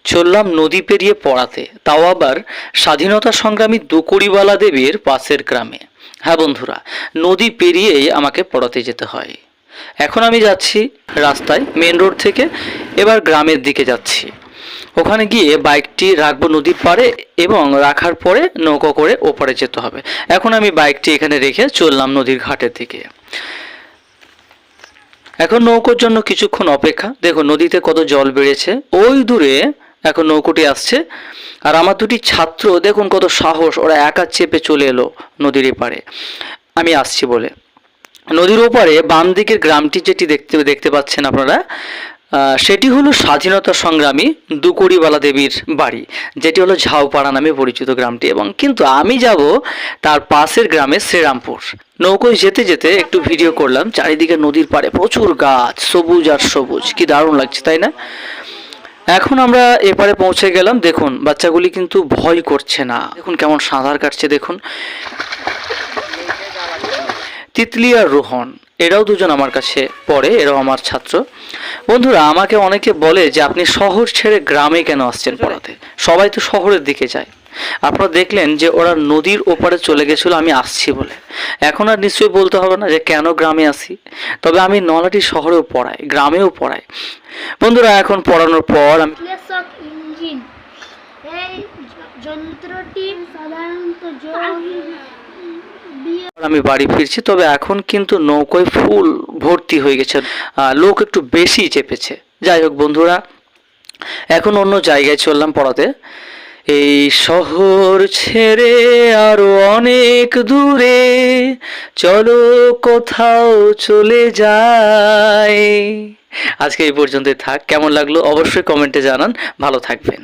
চললাম নদী পেরিয়ে পড়াতে, তাও আবার স্বাধীনতা সংগ্রামী দুকুড়িবালা দেবীর পাশের গ্রামে। হ্যাঁ বন্ধুরা, নদী পেরিয়েই আমাকে পড়াতে যেতে হয়। এখন আমি যাচ্ছি রাস্তায় মেন রোড থেকে, এবার গ্রামের দিকে যাচ্ছি। ওখানে গিয়ে বাইকটি রাখবো নদীর পাড়ে এবং রাখার পরে নৌকো করে ওপারে যেতে হবে। এখন আমি বাইকটি এখানে রেখে চললাম নদীর ঘাটের দিকে। এখন নৌকোর জন্য কিছুক্ষণ অপেক্ষা। দেখো নদীতে কত জল বেড়েছে, ওই দূরে এখন নৌকোটি আসছে। আর আমার দুটি ছাত্র দেখুন কত সাহস, ওরা একা চেপে চলে এলো নদীর এপারে আমি আসছি বলে। নদীর ওপারে বাম দিকের গ্রামটি যেটি দেখতে পাচ্ছেন আপনারা, সেটি হলো স্বাধীনতা সংগ্রামী দুকুড়িবালা দেবীর বাড়ি, যেটি হলো ঝাউপাড়া নামে পরিচিত গ্রামটি। এবং কিন্তু আমি যাব তার পাশের গ্রামে শ্রীরামপুর। নৌকোয় যেতে যেতে একটু ভিডিও করলাম। চারিদিকে নদীর পাড়ে প্রচুর গাছ, সবুজ আর সবুজ, কি দারুণ লাগছে তাই না? এখন আমরা এপারে পৌঁছে গেলাম। দেখুন বাচ্চাগুলি কিন্তু ভয় করছে না, দেখুন কেমন সাঁতার কাটছে। দেখুন তিতলি আর রোহন, এরাও দুজন আমার কাছে পড়ে, এরাও আমার ছাত্র। বন্ধুরা, আমাকে অনেকে বলে যে আপনি শহর ছেড়ে গ্রামে কেন আসছেন পড়াতে, সবাই তো শহরের দিকে যায়। আপনারা দেখলেন যে ওরা নদীর ওপারে চলে গেছিল আমি আসছি বলে। এখন আর নিশ্চয়ই বলতে হবে না যে কেন গ্রামে আসি। তবে আমি নলাটি শহরেও পড়াই, গ্রামেও পড়াই। বন্ধুরা, এখন পড়ানোর পর আমি বিশ্লেষক ইঞ্জিন, এই যন্ত্রটি সাধারণত আমি বাড়ি ফিরছি। তবে এখন কিন্তু নৌকোয় ফুল ভর্তি হয়ে গেছে, লোক একটু বেশি চেপেছে। যাই হোক বন্ধুরা, এখন অন্য জায়গায় চললাম পড়াতে। এই শহর ছেড়ে আরো অনেক দূরে চলো কোথাও চলে যাই। আজকে এই পর্যন্তই থাক। কেমন লাগলো অবশ্যই কমেন্টে জানান। ভালো থাকবেন।